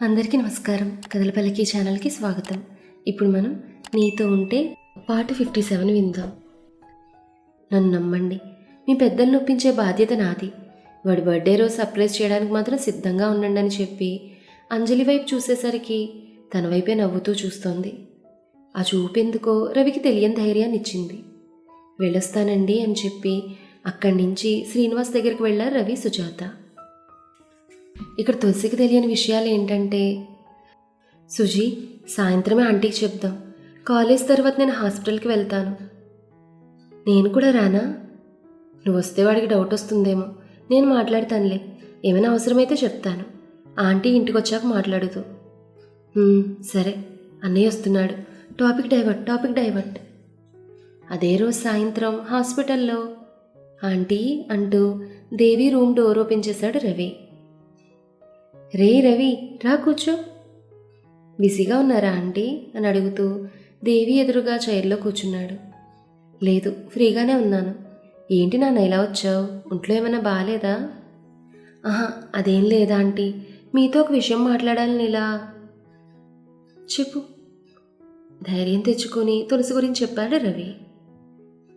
అందరికీ నమస్కారం. కథలపల్లికి ఛానల్కి స్వాగతం. ఇప్పుడు మనం నీతో ఉంటే పార్ట్ 57 విందాం. నన్ను నమ్మండి, మీ పెద్దల్ని ఒప్పించే బాధ్యత నాది. వాడి బర్త్డే రోజు సర్ప్రైజ్ చేయడానికి మాత్రం సిద్ధంగా ఉండండి అని చెప్పి అంజలి వైపు చూసేసరికి తన వైపే నవ్వుతూ చూస్తోంది. ఆ చూపెందుకో రవికి తెలియని ధైర్యాన్ని ఇచ్చింది. వెళ్ళొస్తానండి అని చెప్పి అక్కడి నుంచి శ్రీనివాస్ దగ్గరికి వెళ్ళారు రవి, సుజాత. ఇక్కడ తులసికి తెలియని విషయాలు ఏంటంటే, సుజీ, సాయంత్రమే ఆంటీకి చెప్దాం. కాలేజ్ తర్వాత నేను హాస్పిటల్కి వెళ్తాను. నేను కూడా రానా? నువ్వు వస్తే వాడికి డౌట్ వస్తుందేమో. నేను మాట్లాడతానులే, ఏమైనా అవసరమైతే చెప్తాను. ఆంటీ ఇంటికి వచ్చాక మాట్లాడుతూ. సరే, అన్నయ్య వస్తున్నాడు. Topic divert. అదే రోజు సాయంత్రం హాస్పిటల్లో ఆంటీ అంటూ దేవి రూమ్ డోర్ ఓపెన్ చేశాడు రవి. రే రవి, రా కూర్చో. బిజీగా ఉన్నారా ఆంటీ అని అడుగుతూ దేవి ఎదురుగా చైర్లో కూర్చున్నాడు. లేదు, ఫ్రీగానే ఉన్నాను. ఏంటి నాన్న ఇలా వచ్చావు? ఒంట్లో ఏమైనా బాగాలేదా? ఆహా, అదేం లేదా ఆంటీ, మీతో ఒక విషయం మాట్లాడాలని ఇలా. చెప్పు. ధైర్యం తెచ్చుకొని తులసి గురించి చెప్పాడు రవి.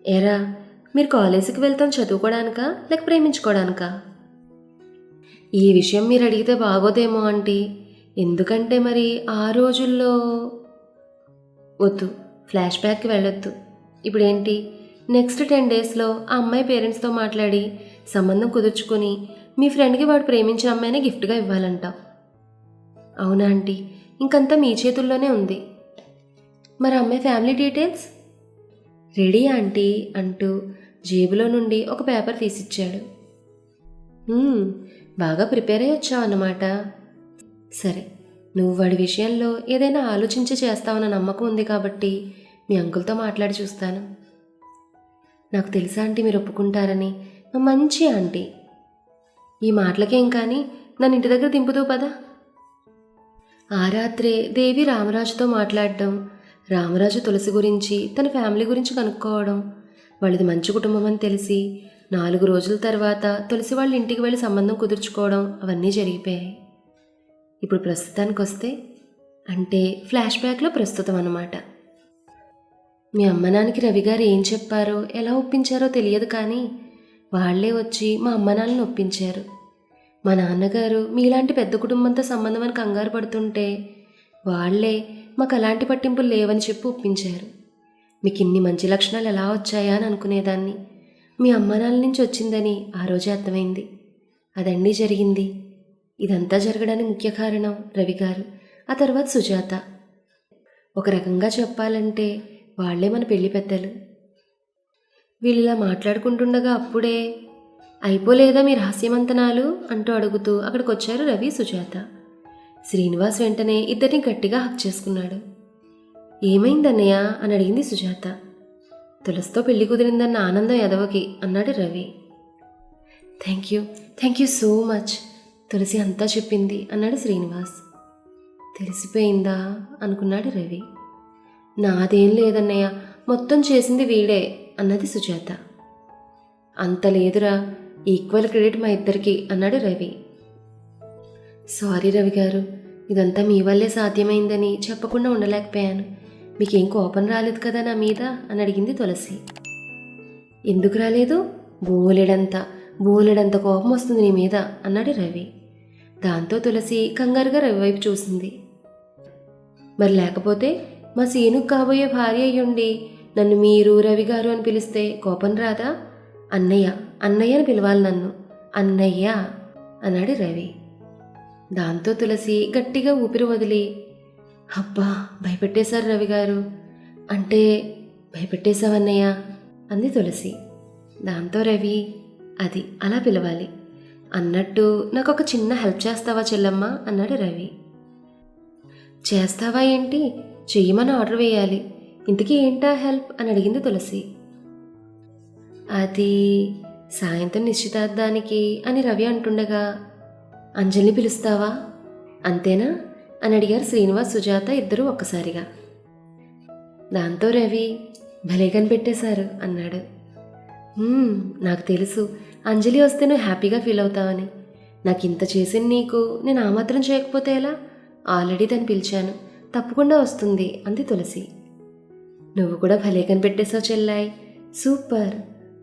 ఏరా, మీరు కాలేజీకి వెళ్తాం చదువుకోవడానికా లేక ప్రేమించుకోవడానికా? ఈ విషయం మీరు అడిగితే బాగోదేమో ఆంటీ. ఎందుకంటే మరి ఆ రోజుల్లో. వద్దు, ఫ్లాష్ బ్యాక్కి వెళ్ళొద్దు. ఇప్పుడేంటి, నెక్స్ట్ 10 డేస్లో ఆ అమ్మాయి పేరెంట్స్తో మాట్లాడి సంబంధం కుదుర్చుకొని మీ ఫ్రెండ్కి వాడు ప్రేమించే అమ్మాయిని గిఫ్ట్గా ఇవ్వాలంటావు. అవునా ఆంటీ? ఇంకంతా మీ చేతుల్లోనే ఉంది. మరి అమ్మాయి ఫ్యామిలీ డీటెయిల్స్ రెడీ ఆంటీ అంటూ జేబులో నుండి ఒక పేపర్ తీసిచ్చాడు. బాగా ప్రిపేర్ అయ్యి వచ్చావు అన్నమాట. సరే, నువ్వు వాడి విషయంలో ఏదైనా ఆలోచించి చేస్తావన్న నమ్మకం ఉంది కాబట్టి మీ అంకుల్తో మాట్లాడి చూస్తాను. నాకు తెలుసా ఆంటీ మీరు ఒప్పుకుంటారని. మా మంచి ఆంటీ. ఈ మాటలకేం కానీ నన్ను ఇంటి దగ్గర దింపుతూ పదా. ఆ రాత్రే దేవి రామరాజుతో మాట్లాడడం, రామరాజు తులసి గురించి తన ఫ్యామిలీ గురించి కనుక్కోవడం, వాళ్ళది మంచి కుటుంబం అని తెలిసి 4 రోజుల తర్వాత తులసి వాళ్ళ ఇంటికి వెళ్ళి సంబంధం కుదుర్చుకోవడం, అవన్నీ జరిగిపోయాయి. ఇప్పుడు ప్రస్తుతానికి వస్తే, అంటే ఫ్లాష్ బ్యాక్లో ప్రస్తుతం అన్నమాట. మీ అమ్మ నాన్నకి రవి గారు ఏం చెప్పారో ఎలా ఒప్పించారో తెలియదు, కానీ వాళ్లే వచ్చి మా అమ్మ నాన్నని ఒప్పించారు. మా నాన్నగారు మీలాంటి పెద్ద కుటుంబంతో సంబంధం అని కంగారు పడుతుంటే వాళ్లే మాకు అలాంటి పట్టింపులు లేవని చెప్పి ఒప్పించారు. మీకు ఇన్ని మంచి లక్షణాలు ఎలా వచ్చాయా అని అనుకునేదాన్ని. మీ అమ్మానాల నుంచి వచ్చిందని ఆ రోజే అర్థమైంది. అదండి జరిగింది. ఇదంతా జరగడానికి ముఖ్య కారణం రవి గారు, ఆ తర్వాత సుజాత. ఒక రకంగా చెప్పాలంటే వాళ్లే మన పెళ్లి పెద్దలు. వీళ్ళిలా మాట్లాడుకుంటుండగా అప్పుడే, అయిపోలేదా మీ రహస్యమంతనాలు అంటూ అడుగుతూ అక్కడికి వచ్చారు రవి, సుజాత. శ్రీనివాస్ వెంటనే ఇద్దరిని గట్టిగా హక్ చేసుకున్నాడు. ఏమైందన్నయ్య అని అడిగింది సుజాత. తులసితో పెళ్లి కుదిరిందన్న ఆనందం ఎదవకి అన్నాడు Ravi. Thank you so much. Tulasi అంతా చెప్పింది అన్నాడు శ్రీనివాస్. తెలిసిపోయిందా అనుకున్నాడు రవి. నాదేం లేదన్నయ్య, మొత్తం చేసింది వీడే అన్నది సుజాత. అంత లేదురా, ఈక్వల్ క్రెడిట్ మా ఇద్దరికి అన్నాడు రవి. సారీ రవి గారు, ఇదంతా మీ వల్లే సాధ్యమైందని చెప్పకుండా ఉండలేకపోయాను. మీకేం కోపం రాలేదు కదా నా మీద అని అడిగింది తులసి. ఎందుకు రాలేదు? బోలెడంత కోపం వస్తుంది నీ మీద అన్నాడు రవి. దాంతో తులసి కంగారుగా రవి వైపు చూసింది. మరి లేకపోతే మా సీనుకు కాబోయే భార్య అయ్యుండి నన్ను మీరు రవి గారు అని పిలిస్తే కోపం రాదా? అన్నయ్య అని పిలవాలి నన్ను, అన్నయ్య అన్నాడు రవి. దాంతో తులసి గట్టిగా ఊపిరి వదిలి, అబ్బా భయపెట్టేశారు రవి గారు. అంటే భయపెట్టేశావన్నయ్య అంది తులసి. దాంతో రవి, అది అలా పిలవాలి. అన్నట్టు నాకు ఒక చిన్న హెల్ప్ చేస్తావా చెల్లమ్మ అన్నాడు రవి. చేస్తావా ఏంటి? చెయ్యమని ఆర్డర్ వేయాలి. ఇంతకీ ఏంటా హెల్ప్ అని అడిగింది తులసి. అది సాయంత్రం నిశ్చితార్థానికి అని రవి అంటుండగా, అంజలిని పిలుస్తావా అంతేనా అని అడిగారు శ్రీనివాస్, సుజాత ఇద్దరూ ఒక్కసారిగా. దాంతో రవి, భలే కనిపెట్టేశారు అన్నాడు. నాకు తెలుసు అంజలి వస్తే నువ్వు హ్యాపీగా ఫీల్ అవుతావని. నాకు ఇంత చేసిన నీకు నేను ఆ మాత్రం చేయకపోతే ఎలా? ఆల్రెడీ తను పిలిచాను, తప్పకుండా వస్తుంది అంది తులసి. నువ్వు కూడా భలే కనిపెట్టేశావు చెల్లాయ్, సూపర్.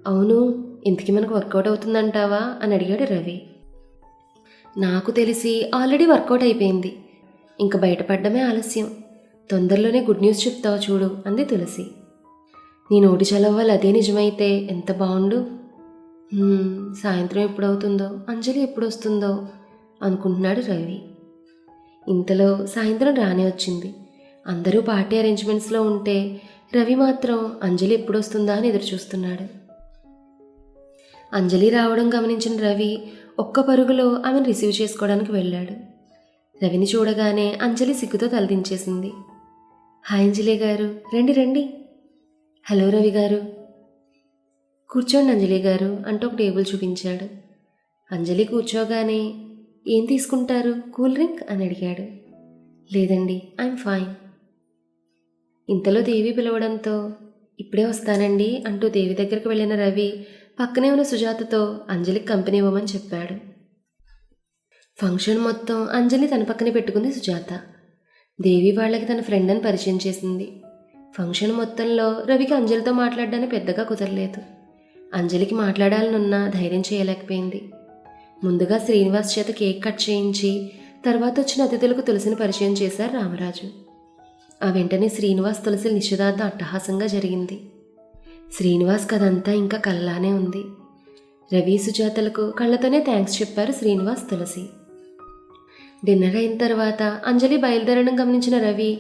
అవును, ఇంతకీ మనకు వర్కౌట్ అవుతుందంటావా అని అడిగాడు రవి. నాకు తెలిసి ఆల్రెడీ వర్కౌట్ అయిపోయింది, ఇంక బయటపడ్డమే ఆలస్యం. తొందరలోనే గుడ్ న్యూస్ చెప్తావు చూడు అంది తులసి. నీ నోటి చలవ్వాలి అదే నిజమైతే ఎంత బాగుండు. సాయంత్రం ఎప్పుడవుతుందో, అంజలి ఎప్పుడు వస్తుందో అనుకుంటున్నాడు రవి. ఇంతలో సాయంత్రం రానే వచ్చింది. అందరూ పార్టీ అరేంజ్మెంట్స్లో ఉంటే రవి మాత్రం అంజలి ఎప్పుడు వస్తుందా అని ఎదురు చూస్తున్నాడు. అంజలి రావడం గమనించిన రవి ఒక్క పరుగులో ఆమెను రిసీవ్ చేసుకోవడానికి వెళ్ళాడు. రవిని చూడగానే అంజలి సిగ్గుతో తలదించేసింది. హాయ్ అంజలి గారు, రండి రండి. హలో రవి గారు. కూర్చోండి అంజలి గారు అంటూ ఒక టేబుల్ చూపించాడు. అంజలి కూర్చోగానే ఏం తీసుకుంటారు, కూల్ డ్రింక్ అని అడిగాడు. లేదండి, ఐఎమ్ ఫైన్. ఇంతలో దేవి పిలవడంతో ఇప్పుడే వస్తానండి అంటూ దేవి దగ్గరికి వెళ్ళిన రవి పక్కనే ఉన్న సుజాతతో అంజలికి కంపెనీ ఇవ్వమని చెప్పాడు. ఫంక్షన్ మొత్తం అంజలి తన పక్కనే పెట్టుకుంది సుజాత. దేవి వాళ్ళకి తన ఫ్రెండ్ అని పరిచయం చేసింది. ఫంక్షన్ మొత్తంలో రవికి అంజలితో మాట్లాడడానికి పెద్దగా కుదరలేదు. అంజలికి మాట్లాడాలనున్నా ధైర్యం చేయలేకపోయింది. ముందుగా శ్రీనివాస్ చేత కేక్ కట్ చేయించి తర్వాత వచ్చిన అతిథులకు తులసిని పరిచయం చేశారు రామరాజు. ఆ వెంటనే శ్రీనివాస్ తులసి నిశ్చితార్థం అట్టహాసంగా జరిగింది. శ్రీనివాస్ కథంతా ఇంకా కలలానే ఉంది. రవి సుజాతలకు కళ్ళతోనే థ్యాంక్స్ చెప్పారు శ్రీనివాస్ తులసి. డిన్నర్ అయిన తర్వాత అంజలి బయలుదేరడం గమనించిన రవి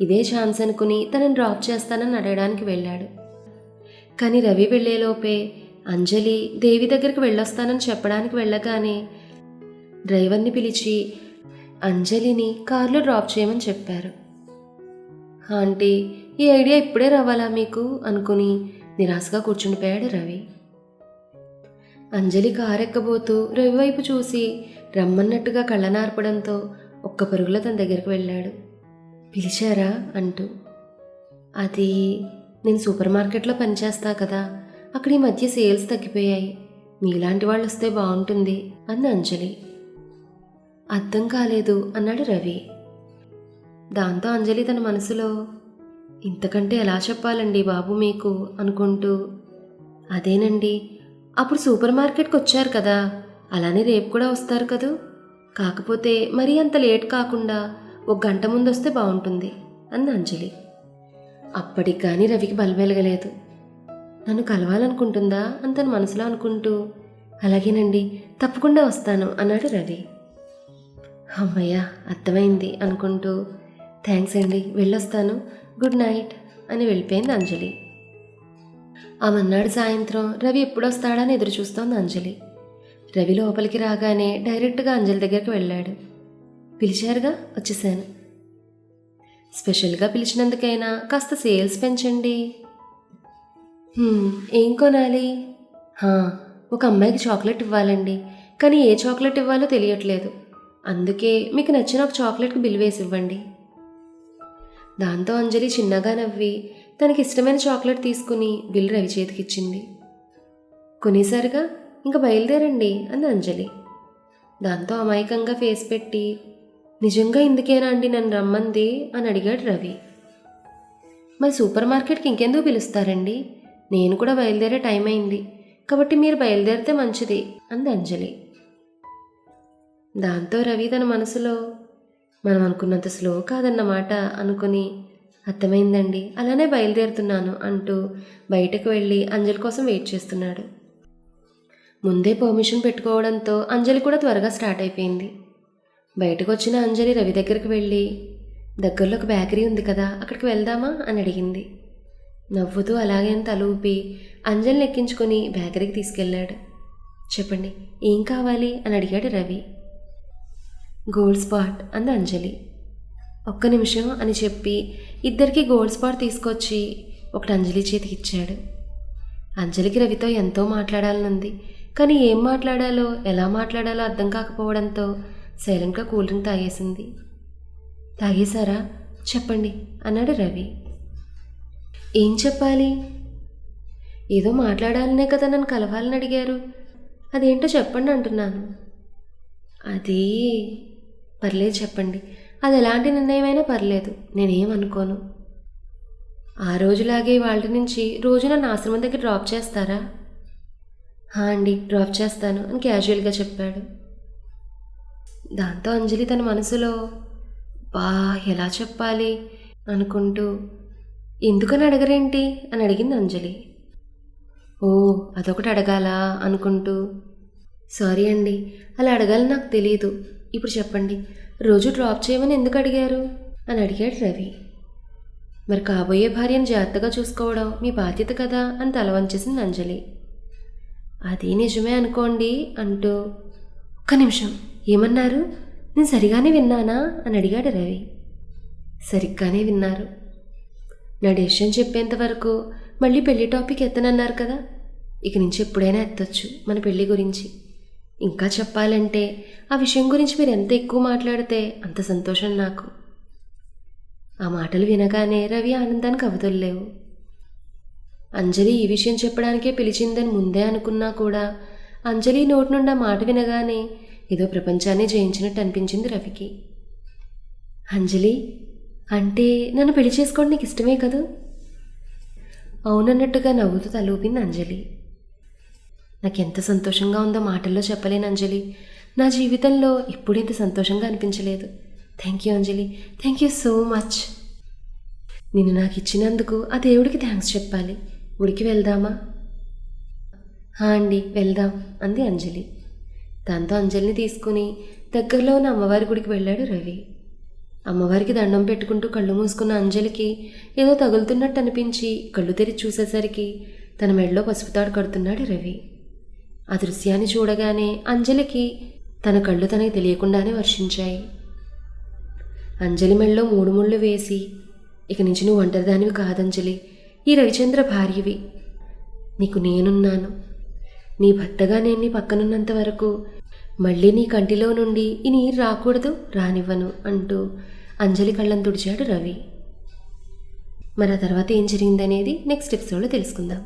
ఇదే ఛాన్స్ అనుకుని తనని డ్రాప్ చేస్తానని అడగడానికి వెళ్ళాడు. కానీ రవి వెళ్లేలోపే అంజలి దేవి దగ్గరికి వెళ్ళొస్తానని చెప్పడానికి వెళ్ళగానే డ్రైవర్ని పిలిచి అంజలిని కారులో డ్రాప్ చేయమని చెప్పారు. ఆంటీ, ఈ ఐడియా ఇప్పుడే రావాలా మీకు అనుకుని నిరాశగా కూర్చుండిపోయాడు రవి. అంజలి కారెక్కబోతూ రవి వైపు చూసి రమ్మన్నట్టుగా కళ్ళనార్పడంతో ఒక్క పరుగులో తన దగ్గరికి వెళ్ళాడు. పిలిచారా అంటూ. అది నేను సూపర్ మార్కెట్లో పనిచేస్తా కదా, అక్కడ ఈ మధ్య సేల్స్ తగ్గిపోయాయి, మీలాంటి వాళ్ళు వస్తే బాగుంటుంది అంది అంజలి. అర్థం కాలేదు అన్నాడు రవి. దాంతో అంజలి తన మనసులో ఇంతకంటే ఎలా చెప్పాలండి బాబు మీకు అనుకుంటూ, అదేనండి, అప్పుడు సూపర్ మార్కెట్కి వచ్చారు కదా, అలానే రేపు కూడా వస్తారు కదూ, కాకపోతే మరీ అంత లేట్ కాకుండా 1 గంట ముందు వస్తే బాగుంటుంది అంది అంజలి. అప్పటికి కానీ రవికి బలమెలగలేదు. నన్ను కలవాలనుకుంటుందా అని తన మనసులో అనుకుంటూ అలాగేనండి, తప్పకుండా వస్తాను అన్నాడు రవి. అమ్మయ్య, అర్థమైంది అనుకుంటూ థ్యాంక్స్ అండి, వెళ్ళొస్తాను, గుడ్ నైట్ అని వెళ్ళిపోయింది అంజలి. ఆ మన్నాడు సాయంత్రం రవి ఎప్పుడొస్తాడని ఎదురు చూస్తోంది అంజలి. రవి లోపలికి రాగానే డైరెక్ట్గా అంజలి దగ్గరికి వెళ్ళాడు. పిలిచారుగా, వచ్చేసాను. స్పెషల్గా పిలిచినందుకైనా కాస్త సేల్స్ పెంచండి. ఏం కొనాలి? ఒక అమ్మాయికి చాక్లెట్ ఇవ్వాలండి, కానీ ఏ చాక్లెట్ ఇవ్వాలో తెలియట్లేదు, అందుకే మీకు నచ్చిన ఒక చాక్లెట్కి బిల్ వేసి ఇవ్వండి. దాంతో అంజలి చిన్నగా నవ్వి తనకి ఇష్టమైన చాక్లెట్ తీసుకుని బిల్ రవి చేతికిచ్చింది. కొనేసరిగా ఇంకా బయలుదేరండి అంది అంజలి. దాంతో అమాయకంగా ఫేస్ పెట్టి నిజంగా ఇందుకేనా అండి నన్ను రమ్మంది అని అడిగాడు రవి. మరి సూపర్ మార్కెట్కి ఇంకెందుకు పిలుస్తారండి, నేను కూడా బయలుదేరే టైం అయింది, కాబట్టి మీరు బయలుదేరితే మంచిది అంది అంజలి. దాంతో రవి తన మనసులో మనం అనుకున్నంత స్లో కాదన్నమాట అనుకుని అర్థమైందండి, అలానే బయలుదేరుతున్నాను అంటూ బయటకు వెళ్ళి అంజలి కోసం వెయిట్ చేస్తున్నాడు. ముందే పర్మిషన్ పెట్టుకోవడంతో అంజలి కూడా త్వరగా స్టార్ట్ అయిపోయింది. బయటకు వచ్చిన అంజలి రవి దగ్గరికి వెళ్ళి దగ్గరలో ఒక బేకరీ ఉంది కదా, అక్కడికి వెళ్దామా అని అడిగింది. నవ్వుతూ అలాగే తల ఊపి అంజలిని ఎక్కించుకొని బేకరీకి తీసుకెళ్ళాడు. చెప్పండి, ఏం కావాలి అని అడిగాడు రవి. గోల్డ్ స్పాట్ అంది అంజలి. ఒక్క నిమిషం అని చెప్పి ఇద్దరికి గోల్డ్ స్పాట్ తీసుకొచ్చి ఒకటి అంజలి చేతికి ఇచ్చాడు. అంజలికి రవితో ఎంతో మాట్లాడాలనుంది, కానీ ఏం మాట్లాడాలో ఎలా మాట్లాడాలో అర్థం కాకపోవడంతో సైలెంట్గా కూల్ డ్రింక్ తాగేసింది. తాగేశారా, చెప్పండి అన్నాడు రవి. ఏం చెప్పాలి? ఏదో మాట్లాడాలనే కదా నన్ను కలవాలని అడిగారు, అదేంటో చెప్పండి అంటున్నాను. అది పర్లేదు చెప్పండి, అది ఎలాంటి నిర్ణయమైనా పర్లేదు, నేనేమనుకోను. ఆ రోజులాగే వాళ్ళ నుంచి రోజు నన్ను ఆశ్రమం దగ్గర డ్రాప్ చేస్తారా? హా అండి, డ్రాప్ చేస్తాను అని క్యాజువల్గా చెప్పాడు. దాంతో అంజలి తన మనసులో బా ఎలా చెప్పాలి అనుకుంటూ ఎందుకని అడగరేంటి అని అడిగింది అంజలి. ఓ అదొకటి అడగాలా అనుకుంటూ సారీ అండి, అలా అడగాలని నాకు తెలియదు. ఇప్పుడు చెప్పండి, రోజు డ్రాప్ చేయమని ఎందుకు అడిగారు అని అడిగాడు రవి. మరి కాబోయే భార్యను జాగ్రత్తగా చూసుకోవడం మీ బాధ్యత కదా అని తల వంచేసింది అంజలి. అది నిజమే అనుకోండి అంటూ ఒక్క నిమిషం ఏమన్నారు, నేను సరిగానే విన్నానా అని అడిగాడు రవి. సరిగ్గానే విన్నారు. నా డెసిషన్ చెప్పేంత వరకు మళ్ళీ పెళ్లి టాపిక్ ఎత్తనన్నారు కదా, ఇక నుంచి ఎప్పుడైనా ఎత్తొచ్చు మన పెళ్లి గురించి. ఇంకా చెప్పాలంటే ఆ విషయం గురించి మీరు ఎంత ఎక్కువ మాట్లాడితే అంత సంతోషం నాకు. ఆ మాటలు వినగానే రవి ఆనందానికి అవధులు లేవు. అంజలి ఈ విషయం చెప్పడానికే పిలిచిందని ముందే అనుకున్నా కూడా అంజలి నోటి నుండి ఆ మాట వినగానే ఏదో ప్రపంచాన్ని జయించినట్టు అనిపించింది రవికి. అంజలి, అంటే నన్ను పెళ్లి చేసుకోవడం నీకు ఇష్టమే కదూ? అవునన్నట్టుగా నవ్వుతూ తలూపింది అంజలి. నాకెంత సంతోషంగా ఉందో మాటల్లో చెప్పలేను అంజలి. నా జీవితంలో ఎప్పుడు ఇంత సంతోషంగా అనిపించలేదు. Thank you Anjali, thank you so much. నిన్ను నాకు ఇచ్చినందుకు ఆ దేవుడికి థ్యాంక్స్ చెప్పాలి. గుడికి వెళ్దామా? హా అండి, వెళ్దాం అంది అంజలి. దాంతో అంజలిని తీసుకుని దగ్గరలో ఉన్న అమ్మవారి గుడికి వెళ్ళాడు రవి. అమ్మవారికి దండం పెట్టుకుంటూ కళ్ళు మూసుకున్న అంజలికి ఏదో తగులుతున్నట్టు అనిపించి కళ్ళు తెరిచి చూసేసరికి తన మెడలో పసుపు తాడు కడుతున్నాడు రవి. ఆ దృశ్యాన్ని చూడగానే అంజలికి తన కళ్ళు తనకి తెలియకుండానే వర్షించాయి. అంజలి మెడలో 3 ముళ్ళు వేసి, ఇక నుంచి నువ్వు ఒంటరిదానివి కాదంజలి, ఈ రవిచంద్ర భార్యవి. నీకు నేనున్నాను. నీ భర్తగా నేను నీ పక్కనున్నంత వరకు మళ్ళీ నీ కంటిలో నుండి ఈ నీరు రాకూడదు, రానివ్వను అంటూ అంజలి కళ్ళను తుడిచాడు రవి. మరి ఆ తర్వాత ఏం జరిగిందనేది నెక్స్ట్ ఎపిసోడ్లో తెలుసుకుందాం.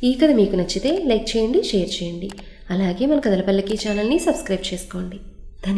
ఈ కథ మీకు నచ్చితే లైక్ చేయండి, షేర్ చేయండి. అలాగే మన కథల పల్లకి ఛానల్ని సబ్స్క్రైబ్ చేసుకోండి.